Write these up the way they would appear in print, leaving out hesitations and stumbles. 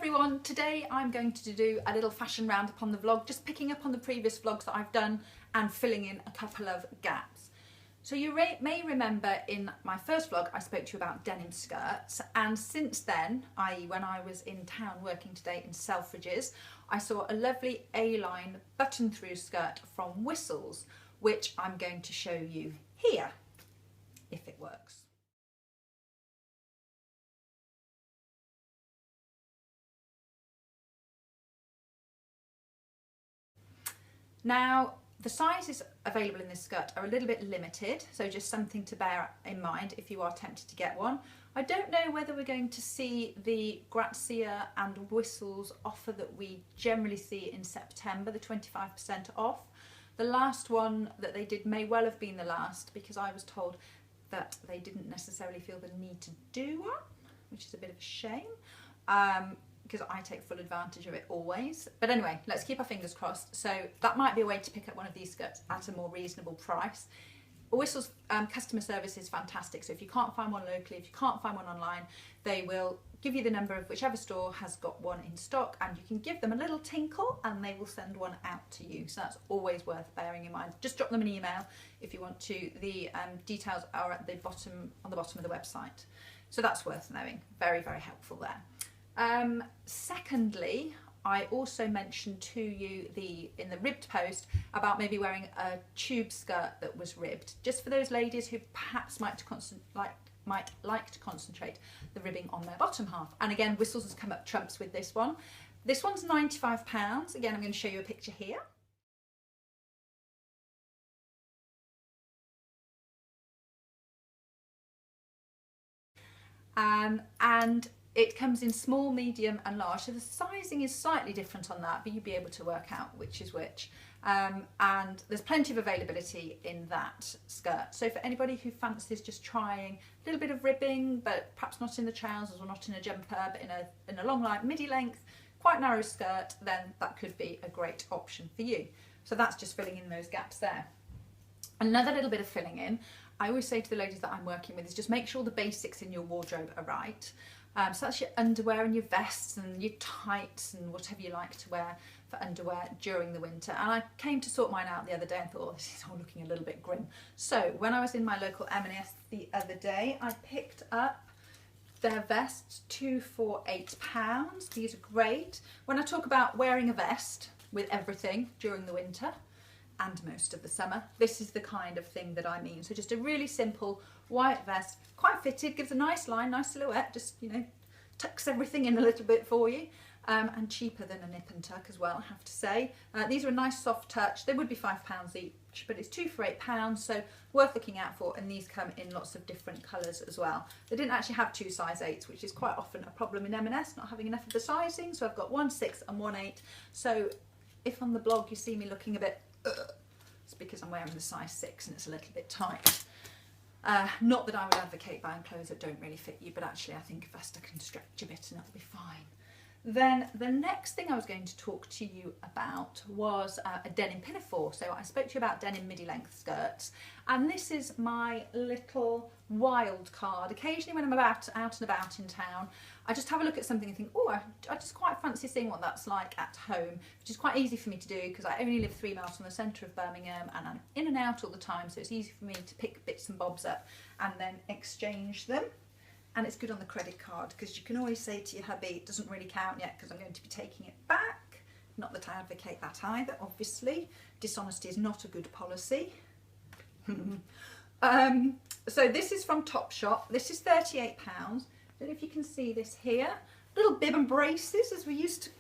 everyone, today I'm going to do a little fashion roundup on the vlog, just picking up on the previous vlogs that I've done and filling in a couple of gaps. So you may remember in my first vlog I spoke to you about denim skirts, and since then, i.e. when I was in town working today in Selfridges, I saw a lovely A-line button through skirt from Whistles, which I'm going to show you here, if it works. Now, the sizes available in this skirt are a little bit limited, so just something to bear in mind if you are tempted to get one. I don't know whether we're going to see the Grazia and Whistles offer that we generally see in September, the 25% off. The last one that they did may well have been the last, because I was told that they didn't necessarily feel the need to do one, which is a bit of a shame. Because I take full advantage of it always. But anyway, let's keep our fingers crossed. So that might be a way to pick up one of these skirts at a more reasonable price. Whistles customer service is fantastic. So if you can't find one locally, if you can't find one online, they will give you the number of whichever store has got one in stock, and you can give them a little tinkle and they will send one out to you. So that's always worth bearing in mind. Just drop them an email if you want to. The details are at the bottom, on the bottom of the website. So that's worth knowing. Very, very helpful there. Secondly, I also mentioned to you in the ribbed post about maybe wearing a tube skirt that was ribbed, just for those ladies who perhaps might like to concentrate the ribbing on their bottom half. And again, Whistles has come up trumps with this one. This one's £95. Again, I'm going to show you a picture here. And it comes in small, medium and large, so the sizing is slightly different on that, but you'll be able to work out which is which. And there's plenty of availability in that skirt. So for anybody who fancies just trying a little bit of ribbing, but perhaps not in the trousers or not in a jumper, but in a long line, midi length, quite narrow skirt, then that could be a great option for you. So that's just filling in those gaps there. Another little bit of filling in, I always say to the ladies that I'm working with, is just make sure the basics in your wardrobe are right. So that's your underwear and your vests and your tights and whatever you like to wear for underwear during the winter. And I came to sort mine out the other day and thought, oh, this is all looking a little bit grim. So when I was in my local M&S the other day, I picked up their vests, 2 for £8. These are great. When I talk about wearing a vest with everything during the winter and most of the summer, this is the kind of thing that I mean. So just a really simple white vest, quite fitted, gives a nice line, nice silhouette, just, you know, tucks everything in a little bit for you, and cheaper than a nip and tuck as well, I have to say. These are a nice soft touch. They would be £5 each, but it's 2 for £8, so worth looking out for. And these come in lots of different colours as well. They didn't actually have 2 size 8s, which is quite often a problem in M&S, not having enough of the sizing. So I've got 1 6 and 1 8. So if on the blog you see me looking a bit, it's because I'm wearing the size 6 and it's a little bit tight. Not that I would advocate buying clothes that don't really fit you, but actually I think a vest can stretch a bit and it'll be fine. Then the next thing I was going to talk to you about was a denim pinafore. So I spoke to you about denim midi length skirts, and this is my little wild card. Occasionally when I'm out and about in town, I just have a look at something and think, oh, I just quite fancy seeing what that's like at home, which is quite easy for me to do because I only live 3 miles from the centre of Birmingham and I'm in and out all the time, so it's easy for me to pick bits and bobs up and then exchange them. And it's good on the credit card because you can always say to your hubby, it doesn't really count yet because I'm going to be taking it back. Not that I advocate that either, obviously. Dishonesty is not a good policy. So this is from Topshop. This is £38. I don't know if you can see this here. Little bib and braces, as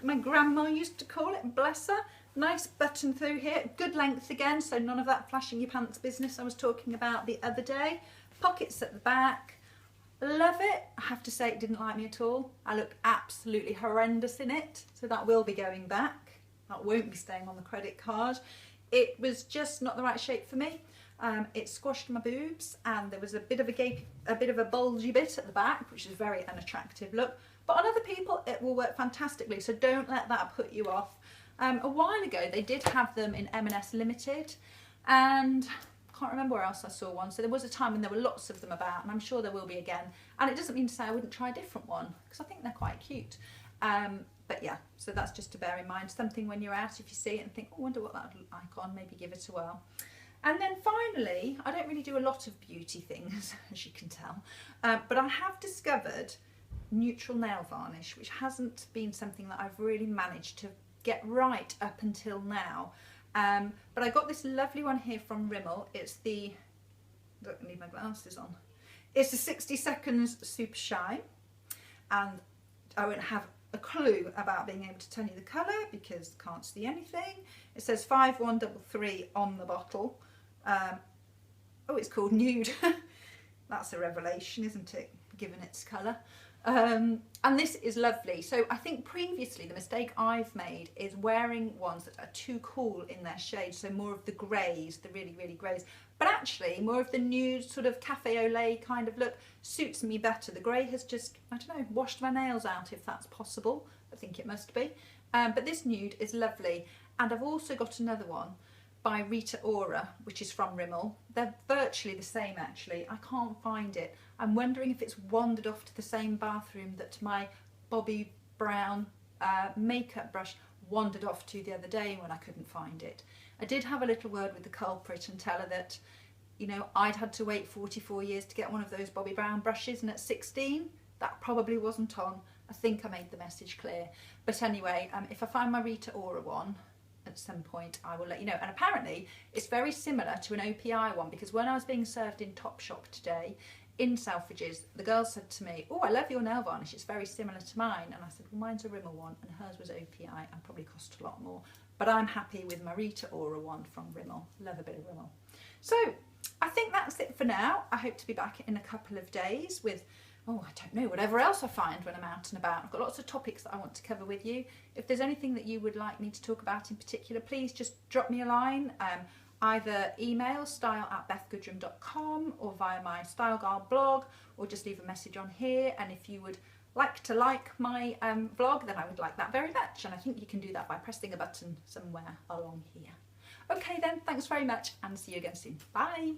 my grandma used to call it, bless her. Nice button through here, good length again, so none of that flashing your pants business I was talking about the other day. Pockets at the back. Love it. I have to say it didn't like me at all. I look absolutely horrendous in it, so that will be going back. That won't be staying on the credit card. It was just not the right shape for me. It squashed my boobs and there was a bit of a bulgy bit at the back, which is a very unattractive look. But on other people it will work fantastically, so don't let that put you off. A while ago they did have them in M&S Limited, and can't remember where else I saw one. So there was a time when there were lots of them about, and I'm sure there will be again. And it doesn't mean to say I wouldn't try a different one, because I think they're quite cute. But yeah, so that's just to bear in mind. Something when you're out, if you see it and think, oh, I wonder what that would look like on, maybe give it a whirl. And then finally, I don't really do a lot of beauty things, as you can tell, but I have discovered neutral nail varnish, which hasn't been something that I've really managed to get right up until now. But I got this lovely one here from Rimmel. It's the, don't need my glasses on. It's the 60 Seconds Super Shine, and I won't have a clue about being able to tell you the colour because I can't see anything. It says 5133 on the bottle. Oh, it's called Nude. That's a revelation, isn't it, given its colour. And this is lovely. So I think previously the mistake I've made is wearing ones that are too cool in their shade, so more of the greys, the really, really greys. But actually more of the nude sort of cafe au lait kind of look suits me better. The grey has just, I don't know, washed my nails out, if that's possible. I think it must be. But this nude is lovely. And I've also got another one by Rita Ora, which is from Rimmel. They're virtually the same actually. I can't find it. I'm wondering if it's wandered off to the same bathroom that my Bobbi Brown makeup brush wandered off to the other day when I couldn't find it. I did have a little word with the culprit and tell her that, you know, I'd had to wait 44 years to get one of those Bobbi Brown brushes, and at 16 that probably wasn't on. I think I made the message clear. But anyway, if I find my Rita Ora one at some point, I will let you know. And apparently it's very similar to an OPI one, because when I was being served in Topshop today in Selfridges, the girl said to me, oh, I love your nail varnish, it's very similar to mine. And I said, well, mine's a Rimmel one and hers was OPI and probably cost a lot more. But I'm happy with my Rita Ora one from Rimmel. Love a bit of Rimmel. So I think that's it for now. I hope to be back in a couple of days with, oh, I don't know, whatever else I find when I'm out and about. I've got lots of topics that I want to cover with you. If there's anything that you would like me to talk about in particular, please just drop me a line. Either email style@bethgoodrum.com or via my Style Girl blog, or just leave a message on here. And if you would like to like my vlog, then I would like that very much. And I think you can do that by pressing a button somewhere along here. Okay then, thanks very much and see you again soon. Bye.